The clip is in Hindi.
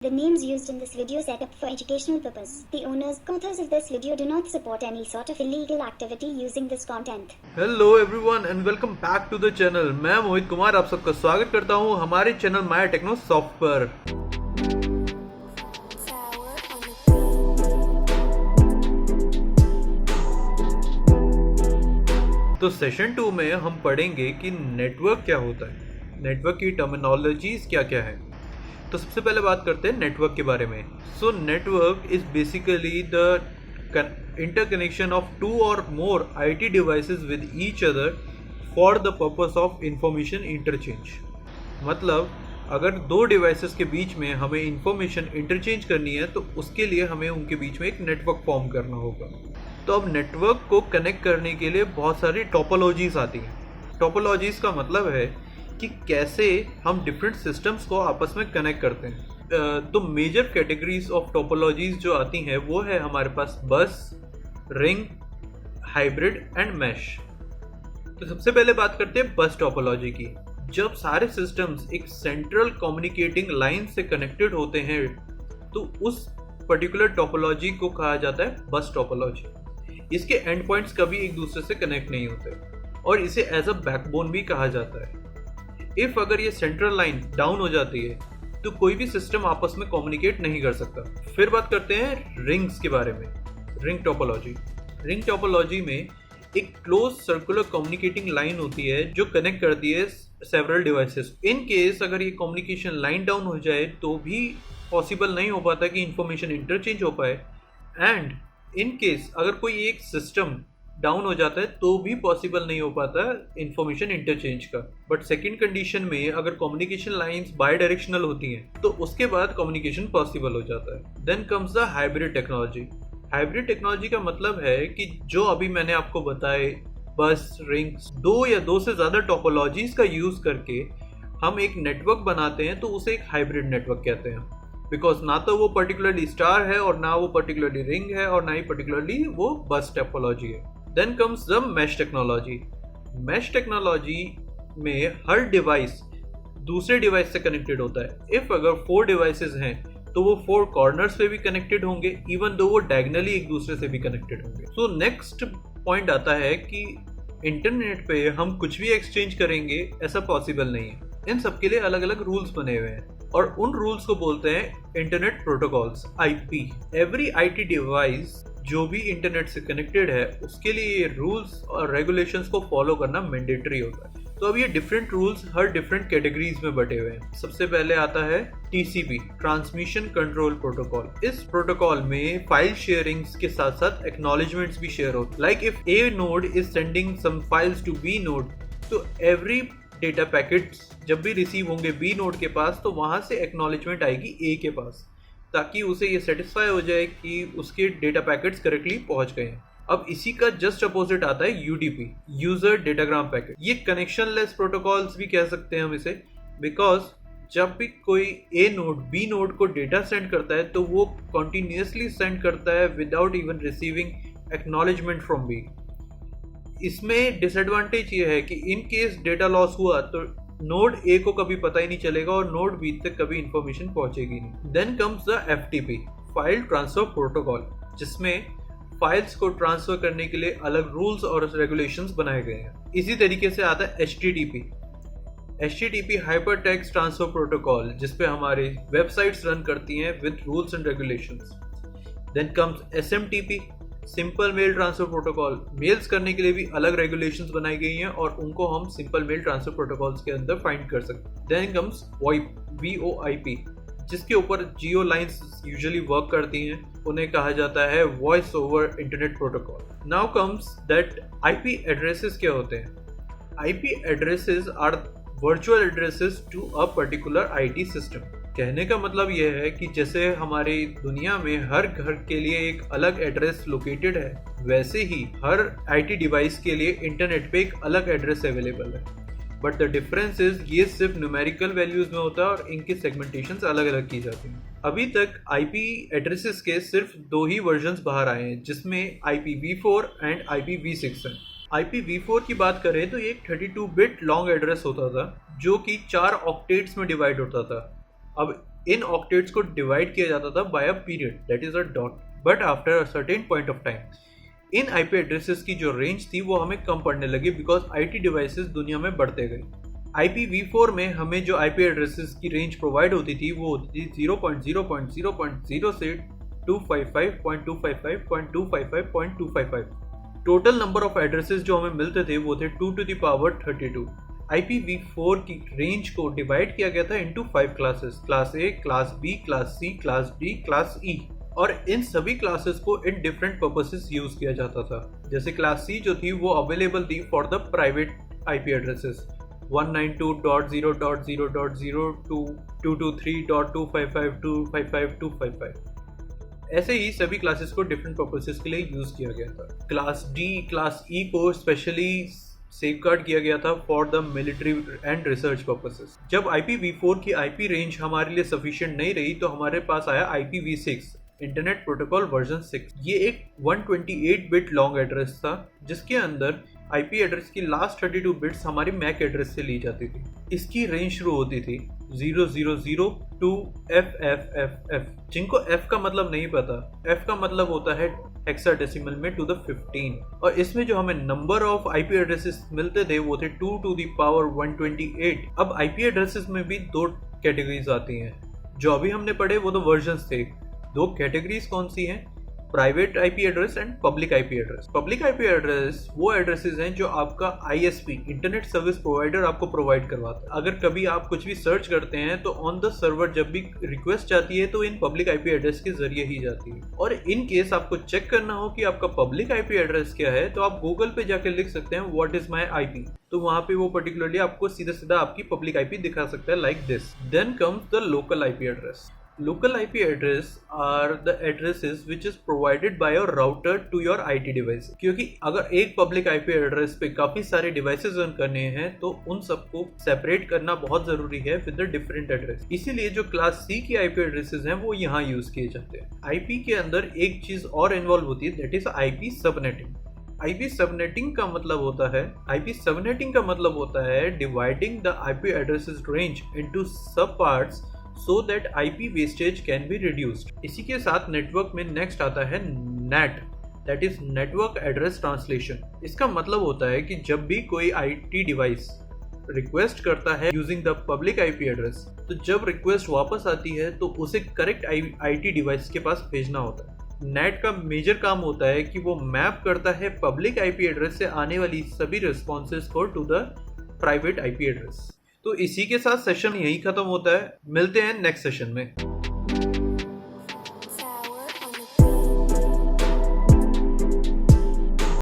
The names used in this video set up for educational purpose. The owners, authors of this video do not support any sort of illegal activity using this content. Hello everyone and welcome back to the channel. मैं मोहित कुमार आप सबका स्वागत करता हूं हमारे चैनल माया टेक्नो सॉफ्ट पर। तो सेशन 2 में हम पढ़ेंगे कि नेटवर्क क्या होता है, नेटवर्क की टर्मिनोलॉजीज क्या क्या है। तो सबसे पहले बात करते हैं नेटवर्क के बारे में। So network is basically the interconnection of two or more IT devices with each other for the purpose of information interchange। मतलब अगर दो डिवाइसेस के बीच में हमें इंफॉर्मेशन इंटरचेंज करनी है तो उसके लिए हमें उनके बीच में एक नेटवर्क फॉर्म करना होगा। तो अब नेटवर्क को कनेक्ट करने के लिए बहुत सारी टोपोलॉजीज आती हैं। टोपोलॉजीज का मतलब है कि कैसे हम डिफरेंट सिस्टम्स को आपस में कनेक्ट करते हैं। तो मेजर कैटेगरीज ऑफ टोपोलॉजीज जो आती हैं वो है हमारे पास बस, रिंग, हाइब्रिड एंड मैश। तो सबसे पहले बात करते हैं बस टोपोलॉजी की। जब सारे सिस्टम्स एक सेंट्रल कम्युनिकेटिंग लाइन से कनेक्टेड होते हैं तो उस पर्टिकुलर टोपोलॉजी को कहा जाता है बस टोपोलॉजी। इसके एंड पॉइंट्स कभी एक दूसरे से कनेक्ट नहीं होते और इसे एज अ बैकबोन भी कहा जाता है। इफ अगर ये सेंट्रल लाइन डाउन हो जाती है तो कोई भी सिस्टम आपस में कम्युनिकेट नहीं कर सकता। फिर बात करते हैं रिंग्स के बारे में, रिंग टोपोलॉजी। रिंग टोपोलॉजी में एक क्लोज सर्कुलर कम्युनिकेटिंग लाइन होती है जो कनेक्ट करती है सेवरल डिवाइसेस। इन केस अगर ये कम्युनिकेशन लाइन डाउन हो जाए तो भी पॉसिबल नहीं हो पाता कि इंफॉर्मेशन इंटरचेंज हो पाए, एंड इन केस अगर कोई एक सिस्टम डाउन हो जाता है तो भी पॉसिबल नहीं हो पाता इंफॉर्मेशन इंटरचेंज का। बट सेकंड कंडीशन में अगर कम्युनिकेशन लाइंस बाय डायरेक्शनल होती हैं तो उसके बाद कम्युनिकेशन पॉसिबल हो जाता है। Then comes the hybrid technology. Hybrid technology का मतलब है कि जो अभी मैंने आपको बताए बस, रिंग्स, दो या दो से ज़्यादा टोपोलॉजीज का यूज़ करके हम एक नेटवर्क बनाते हैं तो उसे एक हाइब्रिड नेटवर्क कहते हैं। बिकॉज ना तो वो पर्टिकुलरली स्टार है और ना वो पर्टिकुलरली रिंग है और ना ही पर्टिकुलरली वो बस टोपोलॉजी है। Then comes the mesh technology. Mesh technology में हर डिवाइस दूसरे डिवाइस से कनेक्टेड होता है। इफ अगर 4 डिवाइसेस हैं तो वो 4 कॉर्नर्स पे भी कनेक्टेड होंगे, इवन दो वो डायगनली एक दूसरे से भी कनेक्टेड होंगे। सो नेक्स्ट पॉइंट आता है कि इंटरनेट पे हम कुछ भी एक्सचेंज करेंगे ऐसा पॉसिबल नहीं है। इन सब के लिए अलग अलग रूल्स बने हुए हैं और उन रूल्स को बोलते हैं internet protocols, IP। Every IT device जो भी इंटरनेट से कनेक्टेड है उसके लिए ये रूल्स और रेगुलेशंस को फॉलो करना मैंडेटरी होता है। तो अब ये डिफरेंट रूल्स हर डिफरेंट कैटेगरीज में बटे हुए हैं। सबसे पहले आता है TCP, ट्रांसमिशन कंट्रोल प्रोटोकॉल। इस प्रोटोकॉल में फाइल शेयरिंग्स के साथ साथ एक्नॉलेजमेंट्स भी शेयर होते हैं। Like if A node is sending some files to B node, तो एवरी डेटा पैकेट्स जब भी रिसीव होंगे B नोड के पास तो वहां से एक्नॉलेजमेंट आएगी A के पास, ताकि उसे ये सेटिस्फाई हो जाए कि उसके डेटा पैकेट्स करेक्टली पहुंच गए हैं। अब इसी का जस्ट अपोजिट आता है UDP, यूजर डेटाग्राम पैकेट। ये कनेक्शन लेस प्रोटोकॉल्स भी कह सकते हैं हम इसे, बिकॉज जब भी कोई A नोड B नोड को डेटा सेंड करता है तो वो कॉन्टिन्यूसली सेंड करता है without even receiving acknowledgement from B। इसमें डिसएडवांटेज ये है कि इन केस डेटा लॉस हुआ तो नोड A को कभी पता ही नहीं चलेगा और नोड B तक कभी इंफॉर्मेशन पहुंचेगी नहीं। Then comes the FTP, file transfer protocol, जिसमें फाइल्स को ट्रांसफर करने के लिए अलग रूल्स और रेगुलेशंस बनाए गए हैं। इसी तरीके से आता है HTTP, hyper text transfer protocol, जिसपे हमारी वेबसाइट्स रन करती हैं with rules and regulations. Then comes SMTP, simple mail transfer protocol. Mails करने के लिए भी अलग रेगुलेशंस बनाई गई हैं और उनको हम सिंपल मेल ट्रांसफर प्रोटोकॉल्स के अंदर फाइंड कर सकते हैं। देन कम्स VoIP, जिसके ऊपर जियो लाइंस यूजुअली वर्क करती हैं, उन्हें कहा जाता है voice over internet protocol. Now comes that IP addresses क्या होते हैं। IP addresses are virtual addresses to a particular IT system. कहने का मतलब यह है कि जैसे हमारी दुनिया में हर घर के लिए एक अलग एड्रेस लोकेटेड है, वैसे ही हर IT डिवाइस के लिए इंटरनेट पे एक अलग एड्रेस अवेलेबल है। बट द डिफरेंस इज ये सिर्फ न्यूमेरिकल वैल्यूज में होता है और इनकी सेगमेंटेशंस अलग अलग की जाती हैं। अभी तक IP एड्रेसेस के सिर्फ 2 ही वर्जन्स बाहर आए हैं, जिसमें IPv4 एंड IPv6 है। IPv4 की बात करें तो ये एक 32 बिट लॉन्ग एड्रेस होता था जो कि 4 ऑक्टेट्स में डिवाइड होता था। अब इन ऑक्टेट्स को डिवाइड किया जाता था by a period, that is a dot. But after a certain point of time in IP addresses की जो रेंज थी वो हमें कम पड़ने लगी बिकॉज आईटी डिवाइसेस दुनिया में बढ़ते गए। IPv4 में हमें जो आईपी एड्रेसेस की रेंज प्रोवाइड होती थी वो होती थी 0.0.0.0 से 255.255.255.255। टोटल नंबर ऑफ एड्रेसेस जो हमें मिलते थे वो थे 2 to the power 32। IPv4 की रेंज को डिवाइड किया गया था into 5 classes, class A, class B, class C, class D, class E, और इन सभी क्लासेस को इन डिफरेंट पर्पसेस यूज किया जाता था। जैसे क्लास C जो थी वो अवेलेबल थी for the private IP addresses 192.0.0.0 to 223.255.255.255। ऐसे ही सभी क्लासेस को डिफरेंट पर्पसेस के लिए यूज किया गया था। क्लास D, क्लास E को स्पेशली सेफगार्ड किया गया था for the military and research purposes. जब IPv4 की आईपी रेंज हमारे लिए सफिशिएंट नहीं रही तो हमारे पास आया IPv6, इंटरनेट प्रोटोकॉल वर्जन 6। ये एक 128 बिट लॉन्ग एड्रेस था जिसके अंदर आईपी एड्रेस की लास्ट 32 बिट्स हमारी मैक एड्रेस से ली जाती थी। इसकी रेंज शुरू होती थी 000 to FFFF, जिनको F का मतलब नहीं पता, F का मतलब होता है हेक्साडेसिमल में to the 15, और इसमें जो हमें नंबर ऑफ आईपी एड्रेसेस मिलते थे वो थे 2 to the power 128। अब आईपी एड्रेसेस में भी दो कैटेगरीज आती हैं, जो अभी हमने पढ़े वो तो वर्जन्स थे। दो कैटेगरीज कौन सी हैं? Private IP address and public IP address. Public IP address वो एड्रेसेस हैं जो आपका आईएसपी, इंटरनेट सर्विस प्रोवाइडर, आपको प्रोवाइड करवाता है। अगर कभी आप कुछ भी सर्च करते हैं तो ऑन द सर्वर जब भी रिक्वेस्ट जाती है तो इन पब्लिक आईपी एड्रेस के जरिए ही जाती है। और इन केस आपको चेक करना हो कि आपका पब्लिक आईपी एड्रेस क्या है तो आप गूगल पे जाकर लिख सकते हैं व्हाट इज माई आईपी, तो वहां पे वो पर्टिकुलरली आपको सीधा सीधा आपकी पब्लिक आईपी दिखा सकता है, like this. Then comes the local IP address. Local IP address are the addresses which is provided by your router to your IT device। क्योंकि अगर एक पब्लिक IP एड्रेस पे काफी सारे डिवाइसेस रन करने हैं तो उन सबको सेपरेट करना बहुत जरूरी है विद द डिफरेंट एड्रेस। इसीलिए जो क्लास C की IP एड्रेसेस हैं वो यहाँ यूज किए जाते हैं। IP के अंदर एक चीज और इन्वॉल्व होती है, that is IP subnetting. IP subnetting का मतलब होता है dividing the IP addresses range into सब parts so that IP wastage can be reduced। इसी के साथ नेटवर्क में नेक्स्ट आता है NAT, that is Network Address Translation। इसका मतलब होता है कि जब भी कोई IT डिवाइस रिक्वेस्ट करता है using the public IP address, तो जब रिक्वेस्ट वापस आती है तो उसे करेक्ट IT डिवाइस के पास भेजना होता है। NAT का मेजर काम होता है कि वो मैप करता है पब्लिक IP एड्रेस से आने वाली सभी रिस्पॉन्सेज को to the private IP address. तो इसी के साथ सेशन यही खत्म होता है। मिलते हैं नेक्स्ट सेशन में।